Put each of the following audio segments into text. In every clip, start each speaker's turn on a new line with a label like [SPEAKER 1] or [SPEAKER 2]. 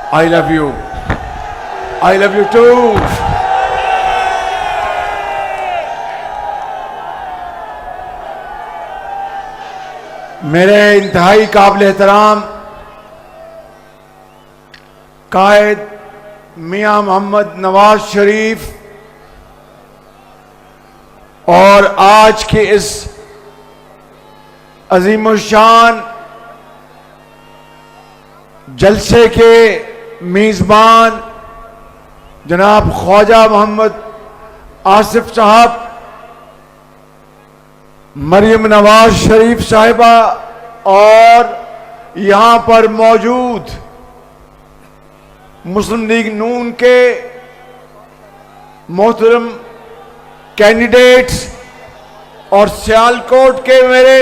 [SPEAKER 1] I love you. I love you too. मेरे इंतहाई काबिल एहतराम कायद मियां मोहम्मद नवाज शरीफ और आज के इस अजीमुशान जलसे के मेजबान जनाब ख्वाजा मोहम्मद आसिफ साहब, मरियम नवाज शरीफ साहिबा और यहां पर मौजूद मुस्लिम लीग नून के मोहतरम कैंडिडेट्स और सियालकोट के मेरे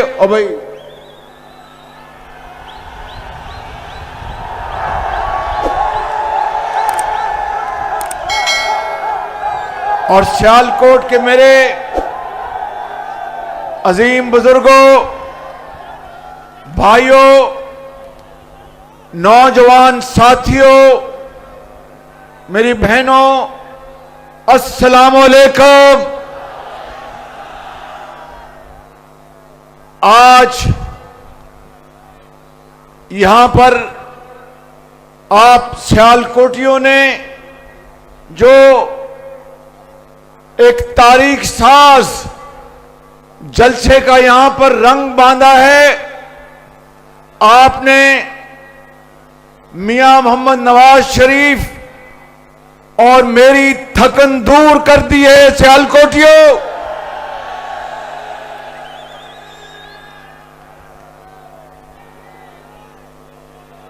[SPEAKER 1] सियालकोट के मेरे अजीम बुजुर्गों, भाइयों, नौजवान साथियों, मेरी बहनों, अस्सलाम वालेकुम। आज यहां पर आप सियालकोटियों ने जो एक तारीख साज जलसे का यहां पर रंग बांधा है, आपने मियां मोहम्मद नवाज शरीफ और मेरी थकन दूर कर दी है। सियालकोटियों,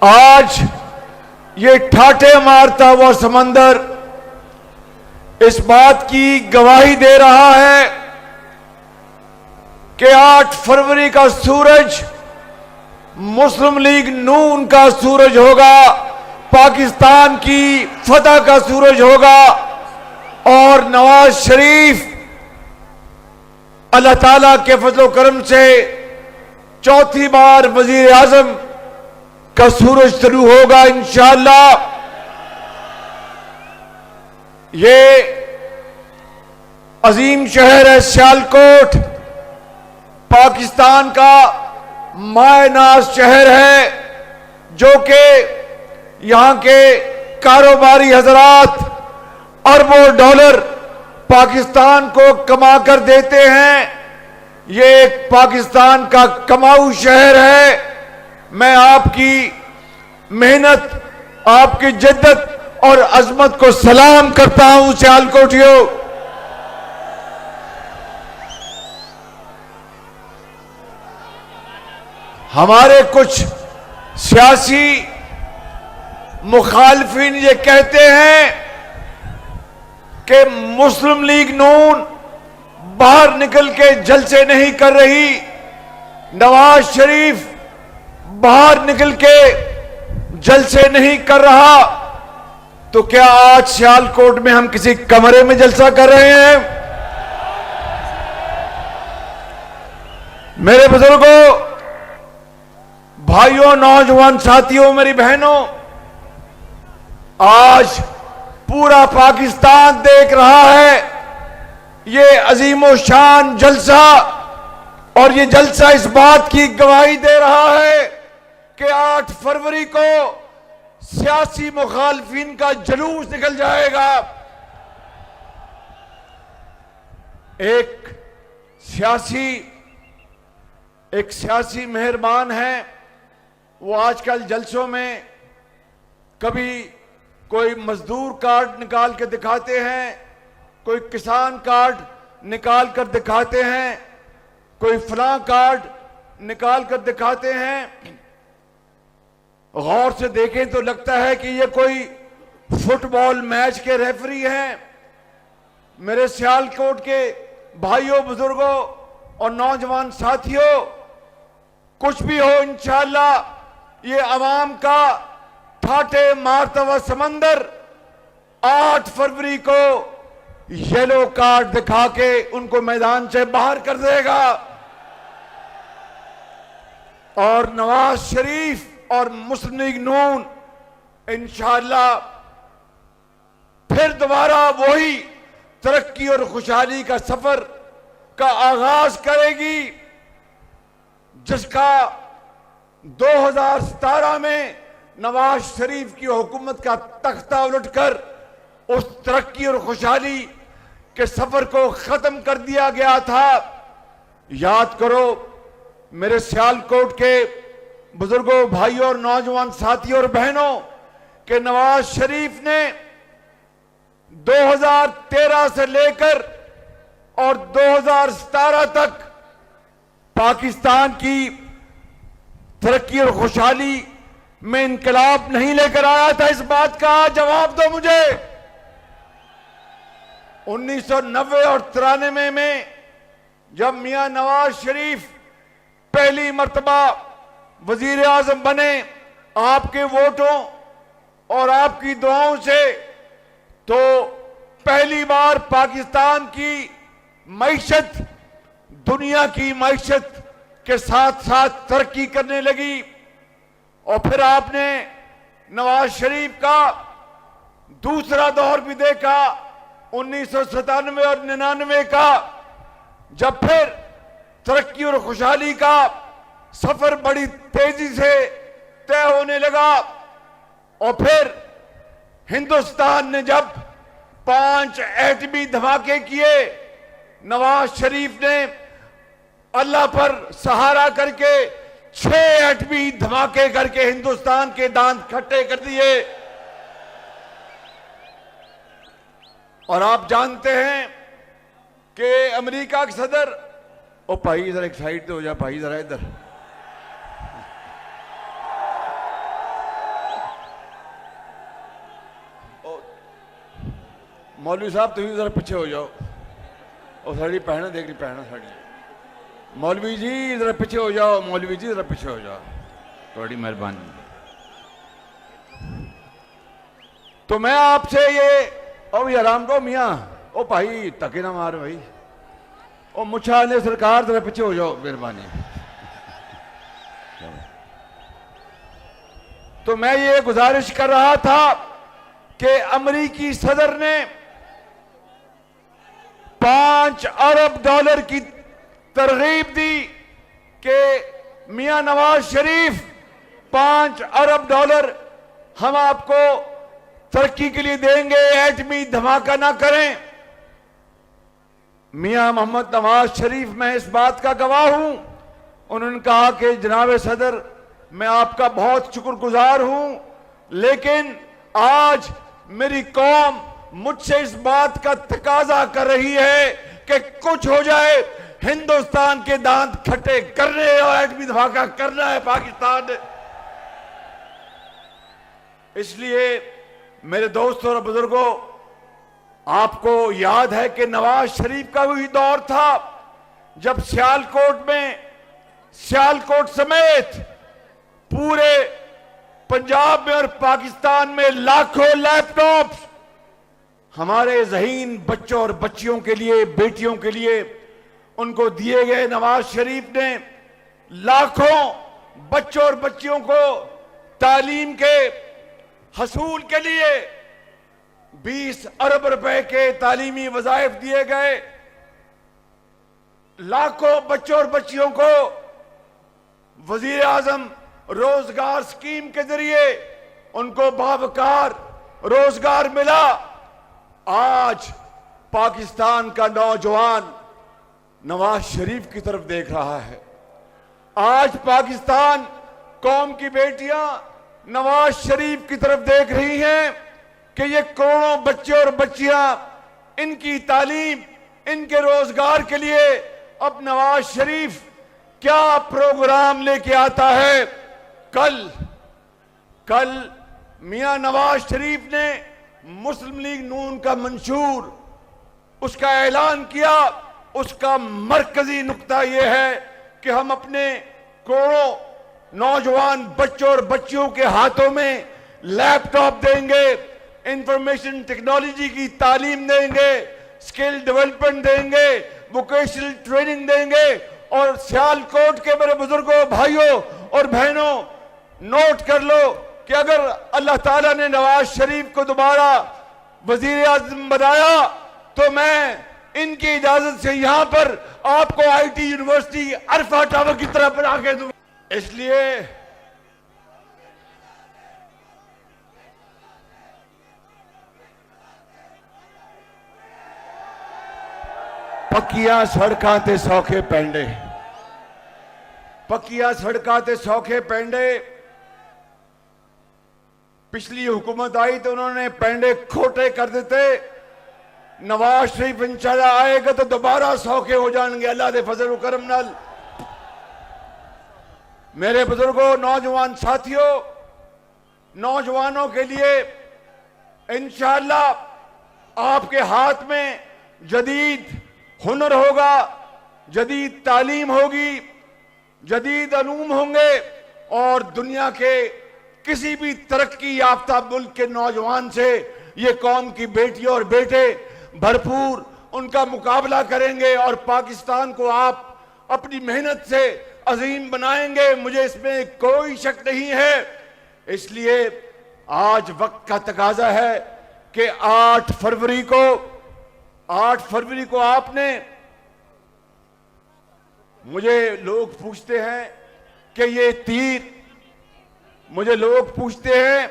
[SPEAKER 1] आज ये ठाटे मारता हुआ समंदर इस बात की गवाही दे रहा है कि 8 फरवरी का सूरज मुस्लिम लीग नून का सूरज होगा, पाकिस्तान की फतह का सूरज होगा और नवाज शरीफ अल्लाह ताला के फजलो करम से चौथी बार वजीर आजम का सूरज शुरू होगा इंशाअल्लाह। ये अजीम शहर है सियालकोट, पाकिस्तान का मायनाज शहर है, जो कि यहां के कारोबारी हजरात अरबों डॉलर पाकिस्तान को कमा कर देते हैं। ये एक पाकिस्तान का कमाऊ शहर है। मैं आपकी मेहनत, आपकी जिद्दत और अजमत को सलाम करता हूं सियालकोटियों। हमारे कुछ सियासी मुखालफिन ये कहते हैं कि मुस्लिम लीग नून बाहर निकल के जलसे नहीं कर रही, नवाज शरीफ बाहर निकल के जलसे नहीं कर रहा, तो क्या आज सियालकोट में हम किसी कमरे में जलसा कर रहे हैं? मेरे बुजुर्गों, भाइयों, नौजवान साथियों, मेरी बहनों, आज पूरा पाकिस्तान देख रहा है ये अजीमो शान जलसा, और ये जलसा इस बात की गवाही दे रहा है कि 8 फरवरी को सियासी मुखालफिन का जुलूस निकल जाएगा। एक सियासी मेहरबान है, वो आजकल जलसों में कभी कोई मजदूर कार्ड निकाल के दिखाते हैं, कोई किसान कार्ड निकाल कर दिखाते हैं, कोई फलां कार्ड निकाल कर दिखाते हैं। गौर से देखें तो लगता है कि ये कोई फुटबॉल मैच के रेफरी हैं। मेरे सियालकोट के भाइयों, बुजुर्गों और नौजवान साथियों, कुछ भी हो, इंशाअल्लाह ये अवाम का ठाटे मारता हुआ समंदर 8 फरवरी को येलो कार्ड दिखा के उनको मैदान से बाहर कर देगा। और नवाज शरीफ और मुस्लिम लीग नून इंशाअल्लाह फिर दोबारा वही तरक्की और खुशहाली का सफर का आगाज करेगी जिसका 2017 में नवाज शरीफ की हुकूमत का तख्ता उलटकर उस तरक्की और खुशहाली के सफर को खत्म कर दिया गया था। याद करो मेरे सियालकोट के बुजुर्गों, भाइयों और नौजवान साथियों और बहनों कि नवाज शरीफ ने 2013 से लेकर और 2017 तक पाकिस्तान की तरक्की और खुशहाली में इनकलाब नहीं लेकर आया था। इस बात का जवाब दो मुझे। 1990 और 93 में जब मियां नवाज शरीफ पहली मर्तबा वजीर आजम बने आपके वोटों और आपकी दुआओं से, तो पहली बार पाकिस्तान की मईशत दुनिया की मईशत के साथ साथ तरक्की करने लगी। और फिर आपने नवाज शरीफ का दूसरा दौर भी देखा 1997 और 99 का, जब फिर तरक्की और खुशहाली का सफर बड़ी तेजी से तय होने लगा। और फिर हिंदुस्तान ने जब 5 एटमी धमाके किए, नवाज शरीफ ने अल्लाह पर सहारा करके 6 एटमी धमाके करके हिंदुस्तान के दांत खट्टे कर दिए। और आप जानते हैं कि अमेरिका के सदर, ओ भाई इधर एक साइड हो जा भाई, जरा इधर। मौलवी साहब तुम जरा पीछे हो जाओ। और साड़ी पहना देख ली, पहना साड़ी। मौलवी जी जरा पीछे हो जाओ, मौलवी जी जरा पीछे हो जाओ, थोड़ी मेहरबानी। तो मैं आपसे ये, ओ भैया राम को मियाँ, ओ भाई तके ना मार भाई, ओ मुछा ने सरकार जरा पीछे हो जाओ मेहरबानी। तो मैं ये गुजारिश कर रहा था कि अमेरिकी सदर ने 5 अरब डॉलर की तरगीब दी कि मियां नवाज शरीफ 5 अरब डॉलर हम आपको तरक्की के लिए देंगे, एटमी धमाका ना करें। मियां मोहम्मद नवाज शरीफ, मैं इस बात का गवाह हूं, उन्होंने कहा कि जनाब सदर मैं आपका बहुत शुक्रगुजार हूं, लेकिन आज मेरी कौम मुझसे इस बात का तकाजा कर रही है कि कुछ हो जाए, हिंदुस्तान के दांत खट्टे करने और एटमी धमाका करना है पाकिस्तान ने। इसलिए मेरे दोस्तों और बुजुर्गों, आपको याद है कि नवाज शरीफ का वही दौर था जब सियालकोट समेत पूरे पंजाब में और पाकिस्तान में लाखों लैपटॉप्स हमारे ज़हीन बच्चों और बच्चियों के लिए, बेटियों के लिए उनको दिए गए। नवाज शरीफ ने लाखों बच्चों और बच्चियों को तालीम के हसूल के लिए 20 अरब रुपए के तालीमी वज़ाइफ दिए गए। लाखों बच्चों और बच्चियों को वजीर आजम रोजगार स्कीम के जरिए उनको बावकार रोजगार मिला। आज पाकिस्तान का नौजवान नवाज शरीफ की तरफ देख रहा है। आज पाकिस्तान कौम की बेटियां नवाज शरीफ की तरफ देख रही हैं कि ये करोड़ों बच्चे और बच्चियां, इनकी तालीम, इनके रोजगार के लिए अब नवाज शरीफ क्या प्रोग्राम लेके आता है। कल मियां नवाज शरीफ ने मुस्लिम लीग नून का मंशूर उसका ऐलान किया। उसका मरकजी नुक्ता यह है कि हम अपने करोड़ों नौजवान बच्चों और बच्चियों के हाथों में लैपटॉप देंगे, इंफॉर्मेशन टेक्नोलॉजी की तालीम देंगे, स्किल डेवलपमेंट देंगे, वोकेशनल ट्रेनिंग देंगे। और सियालकोट के मेरे बुजुर्गों, भाइयों और बहनों, नोट कर लो, कि अगर अल्लाह ताला ने नवाज शरीफ को दोबारा वजीर आज़म बनाया तो मैं इनकी इजाजत से यहां पर आपको आईटी यूनिवर्सिटी अरफा टावर की तरह बना के दूंगा। इसलिए पक्कियां सड़कां ते सौखे पेंडे, पक्कियां सड़कां ते सौखे पेंडे। पिछली हुकूमत आई तो उन्होंने पेंडे खोटे कर देते। नवाज शरीफ इंशाल्लाह आएगा तो दोबारा सौखे हो जाएंगे अल्लाह दे फजल करम नाल। मेरे बुजुर्गों, नौजवान साथियों, नौजवानों के लिए इंशाल्लाह आपके हाथ में जदीद हुनर होगा, जदीद तालीम होगी, जदीद अलूम होंगे और दुनिया के किसी भी तरक्की याफ्ता मुल्क के नौजवान से ये कौम की बेटियां और बेटे भरपूर उनका मुकाबला करेंगे और पाकिस्तान को आप अपनी मेहनत से अजीम बनाएंगे, मुझे इसमें कोई शक नहीं है। इसलिए आज वक्त का तकाजा है कि 8 फरवरी को आपने, मुझे लोग पूछते हैं कि ये तीर, मुझे लोग पूछते हैं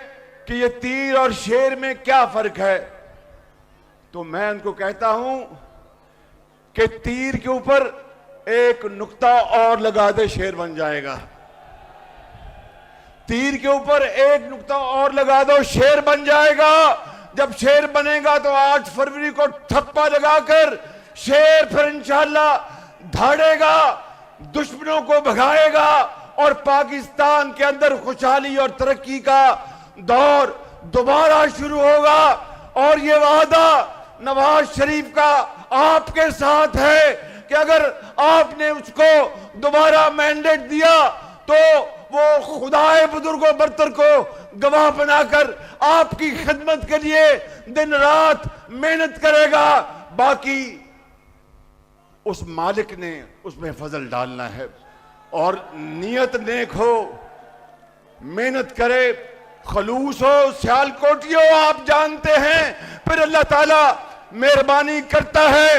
[SPEAKER 1] कि ये तीर और शेर में क्या फर्क है, तो मैं उनको कहता हूं कि तीर के ऊपर एक नुक्ता और लगा दे शेर बन जाएगा। तीर के ऊपर एक नुक्ता और लगा दो शेर बन जाएगा। जब शेर बनेगा तो 8 फरवरी को ठप्पा लगाकर शेर फिर इंशाल्लाह धाड़ेगा, दुश्मनों को भगाएगा और पाकिस्तान के अंदर खुशहाली और तरक्की का दौर दोबारा शुरू होगा। और ये वादा नवाज शरीफ का आपके साथ है कि अगर आपने उसको दोबारा मैंडेट दिया तो वो खुदाए बुजुर्गों बरतर को गवाह बनाकर आपकी खिदमत के लिए दिन रात मेहनत करेगा। बाकी उस मालिक ने उसमें फजल डालना है और नियत नेक हो, मेहनत करे, खलूस हो, सियालकोटी हो, आप जानते हैं, फिर अल्लाह ताला मेहरबानी करता है।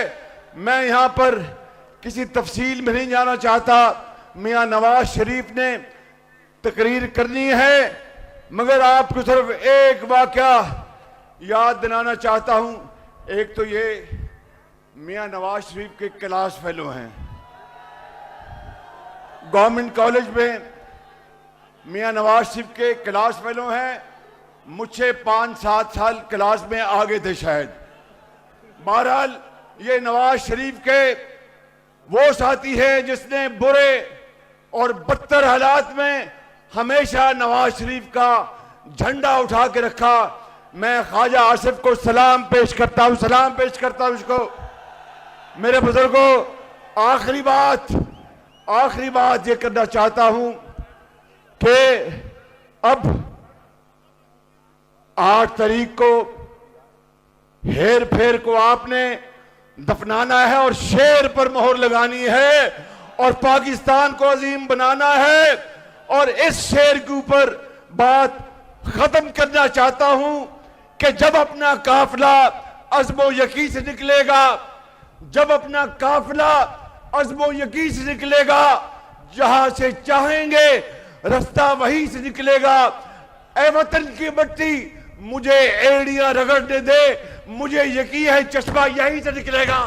[SPEAKER 1] मैं यहां पर किसी तफसील में नहीं जाना चाहता, मियां नवाज शरीफ ने तकरीर करनी है, मगर आपको सिर्फ एक वाकया याद दिलाना चाहता हूं। एक तो ये मियां नवाज शरीफ के क्लास फेलो हैं गवर्नमेंट कॉलेज में, मियां नवाज शरीफ के क्लास फेलो हैं, मुझसे 5-7 साल क्लास में आगे थे शायद। बहरहाल ये नवाज शरीफ के वो साथी है जिसने बुरे और बदतर हालात में हमेशा नवाज शरीफ का झंडा उठा के रखा। मैं ख्वाजा आसिफ को सलाम पेश करता हूं उसको। मेरे बुजुर्गों, आखिरी बात ये करना चाहता हूं कि अब 8 तारीख को हेर फेर को आपने दफनाना है और शेर पर मोहर लगानी है और पाकिस्तान को अजीम बनाना है। और इस शेर के ऊपर बात खत्म करना चाहता हूं कि जब अपना काफिला अज़्म यकीन से निकलेगा, जब अपना काफिला अज़्म यकीन से निकलेगा, जहां से चाहेंगे रास्ता वहीं से निकलेगा। ऐ वतन की मिट्टी मुझे एड़ियां रगड़ने दे, मुझे यकीन है चश्मा यहीं से निकलेगा।